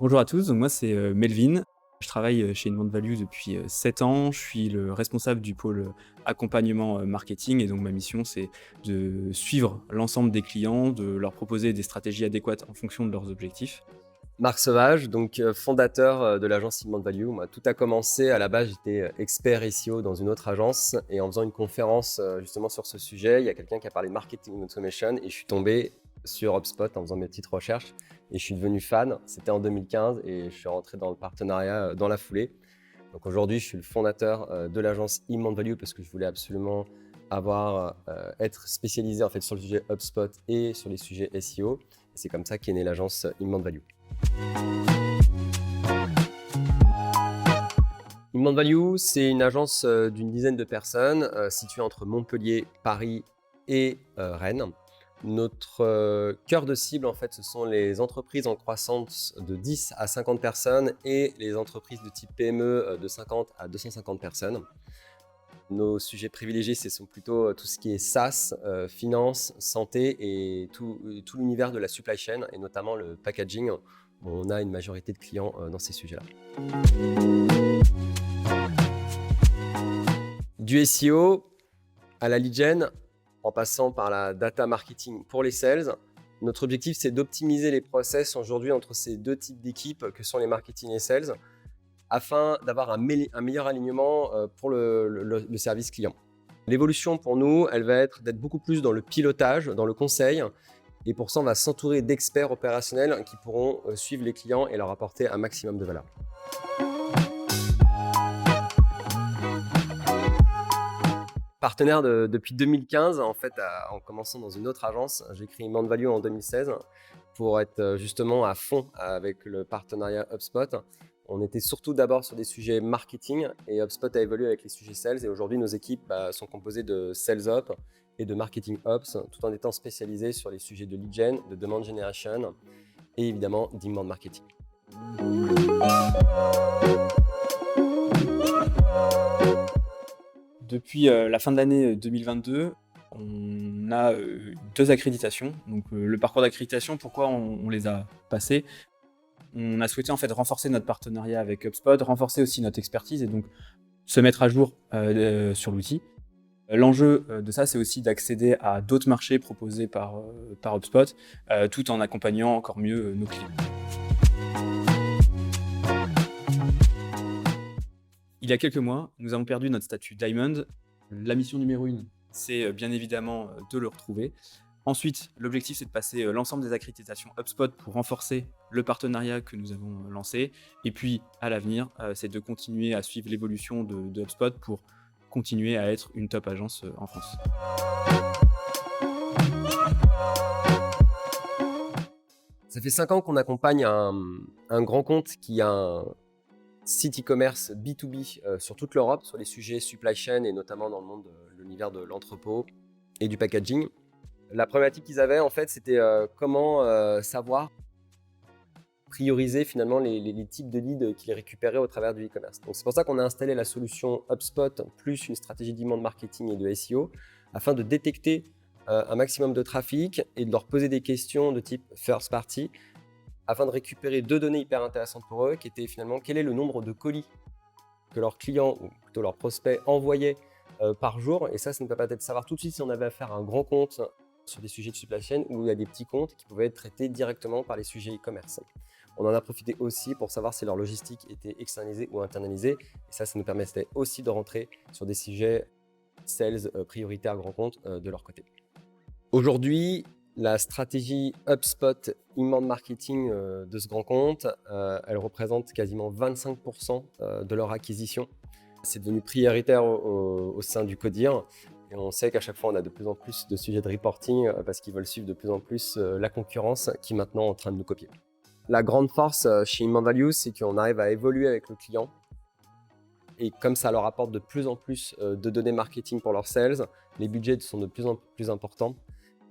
Bonjour à tous, donc moi c'est Melvin. Je travaille chez Inbound Value depuis 7 ans. Je suis le responsable du pôle accompagnement marketing et donc ma mission c'est de suivre l'ensemble des clients, de leur proposer des stratégies adéquates en fonction de leurs objectifs. Marc Sauvage, donc fondateur de l'agence Inbound Value. Moi, tout a commencé, à la base, j'étais expert SEO dans une autre agence et en faisant une conférence justement sur ce sujet, il y a quelqu'un qui a parlé de marketing automation et je suis tombé sur HubSpot en faisant mes petites recherches et je suis devenu fan. C'était en 2015 et je suis rentré dans le partenariat dans la foulée. Donc aujourd'hui, je suis le fondateur de l'agence Inbound Value parce que je voulais absolument être spécialisé en fait sur le sujet HubSpot et sur les sujets SEO. Et c'est comme ça qu'est née l'agence Inbound Value. Inbound Value, c'est une agence d'une dizaine de personnes située entre Montpellier, Paris et Rennes. Notre cœur de cible, en fait, ce sont les entreprises en croissance de 10 à 50 personnes et les entreprises de type PME de 50 à 250 personnes. Nos sujets privilégiés, ce sont plutôt tout ce qui est SaaS, finance, santé et tout l'univers de la supply chain et notamment le packaging. On a une majorité de clients dans ces sujets-là. Du SEO à la lead gen, en passant par la data marketing pour les sales, notre objectif, c'est d'optimiser les process aujourd'hui entre ces deux types d'équipes que sont les marketing et sales, afin d'avoir un meilleur alignement pour le service client. L'évolution pour nous, elle va être d'être beaucoup plus dans le pilotage, dans le conseil, et pour ça, on va s'entourer d'experts opérationnels qui pourront suivre les clients et leur apporter un maximum de valeur. Partenaire depuis 2015, en fait, en commençant dans une autre agence, j'ai créé Inbound Value en 2016 pour être justement à fond avec le partenariat HubSpot. On était surtout d'abord sur des sujets marketing et HubSpot a évolué avec les sujets sales et aujourd'hui nos équipes sont composées de Sales Up et de Marketing Ops tout en étant spécialisées sur les sujets de lead gen, de demand generation et évidemment d'inbound marketing. Depuis la fin de l'année 2022, on a 2 accréditations. Donc le parcours d'accréditation, pourquoi on les a passés? On a souhaité en fait renforcer notre partenariat avec HubSpot, renforcer aussi notre expertise et donc se mettre à jour sur l'outil. L'enjeu de ça, c'est aussi d'accéder à d'autres marchés proposés par HubSpot, tout en accompagnant encore mieux nos clients. Il y a quelques mois, nous avons perdu notre statut Diamond. La mission numéro 1, c'est bien évidemment de le retrouver. Ensuite, l'objectif, c'est de passer l'ensemble des accréditations HubSpot pour renforcer le partenariat que nous avons lancé. Et puis, à l'avenir, c'est de continuer à suivre l'évolution de HubSpot pour continuer à être une top agence en France. Ça fait 5 ans qu'on accompagne un grand compte qui a un site e-commerce B2B sur toute l'Europe, sur les sujets supply chain et notamment dans le monde de l'univers de l'entrepôt et du packaging. La problématique qu'ils avaient, en fait, c'était comment savoir prioriser finalement les types de leads qu'ils récupéraient au travers du e-commerce. Donc c'est pour ça qu'on a installé la solution HubSpot plus une stratégie d'inbound marketing et de SEO afin de détecter un maximum de trafic et de leur poser des questions de type first party afin de récupérer 2 données hyper intéressantes pour eux qui étaient finalement quel est le nombre de colis que leurs clients ou plutôt leurs prospects envoyaient par jour. Et ça nous permet de savoir tout de suite si on avait affaire à un grand compte sur des sujets de supply chain ou il y a des petits comptes qui pouvaient être traités directement par les sujets e-commerce. On en a profité aussi pour savoir si leur logistique était externalisée ou internalisée. Et ça nous permettait aussi de rentrer sur des sujets sales prioritaires grands comptes de leur côté. Aujourd'hui, la stratégie HubSpot inbound marketing de ce grand compte, elle représente quasiment 25% de leur acquisition. C'est devenu prioritaire au sein du CODIR. Et on sait qu'à chaque fois, on a de plus en plus de sujets de reporting parce qu'ils veulent suivre de plus en plus la concurrence qui est maintenant en train de nous copier. La grande force chez Inbound Value, c'est qu'on arrive à évoluer avec le client. Et comme ça leur apporte de plus en plus de données marketing pour leurs sales, les budgets sont de plus en plus importants.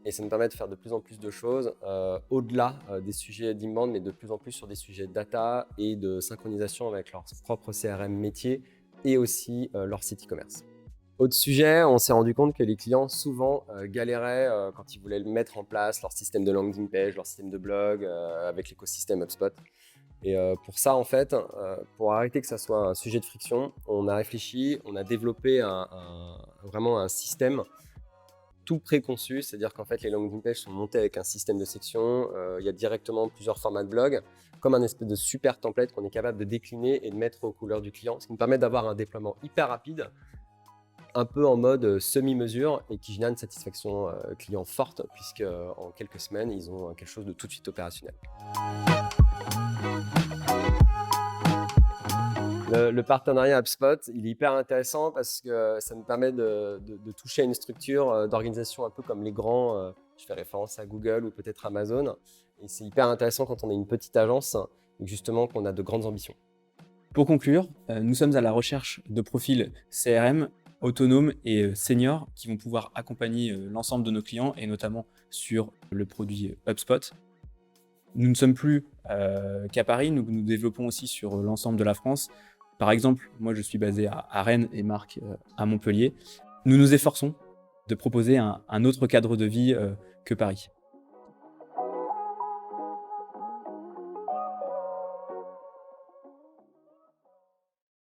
Et ça nous permet de faire de plus en plus de choses au-delà des sujets d'inbound, mais de plus en plus sur des sujets de data et de synchronisation avec leur propre CRM métier et aussi leur site e-commerce. Autre sujet, on s'est rendu compte que les clients souvent galéraient quand ils voulaient mettre en place leur système de landing page, leur système de blog avec l'écosystème HubSpot. Et pour ça, en fait, pour arrêter que ça soit un sujet de friction, on a réfléchi, on a développé vraiment un système tout préconçu, c'est-à-dire qu'en fait, les landing pages sont montées avec un système de sections. Il y a directement plusieurs formats de blog, comme un espèce de super template qu'on est capable de décliner et de mettre aux couleurs du client, ce qui nous permet d'avoir un déploiement hyper rapide, un peu en mode semi-mesure et qui génère une satisfaction client forte, puisque en quelques semaines, ils ont quelque chose de tout de suite opérationnel. Le partenariat HubSpot, il est hyper intéressant parce que ça nous permet de toucher à une structure d'organisation un peu comme les grands, je fais référence à Google ou peut-être Amazon. Et c'est hyper intéressant quand on est une petite agence et justement qu'on a de grandes ambitions. Pour conclure, nous sommes à la recherche de profils CRM autonomes et seniors qui vont pouvoir accompagner l'ensemble de nos clients et notamment sur le produit HubSpot. Nous ne sommes plus qu'à Paris, nous nous développons aussi sur l'ensemble de la France. Par exemple, moi je suis basé à Rennes et Marc à Montpellier. Nous nous efforçons de proposer un autre cadre de vie que Paris.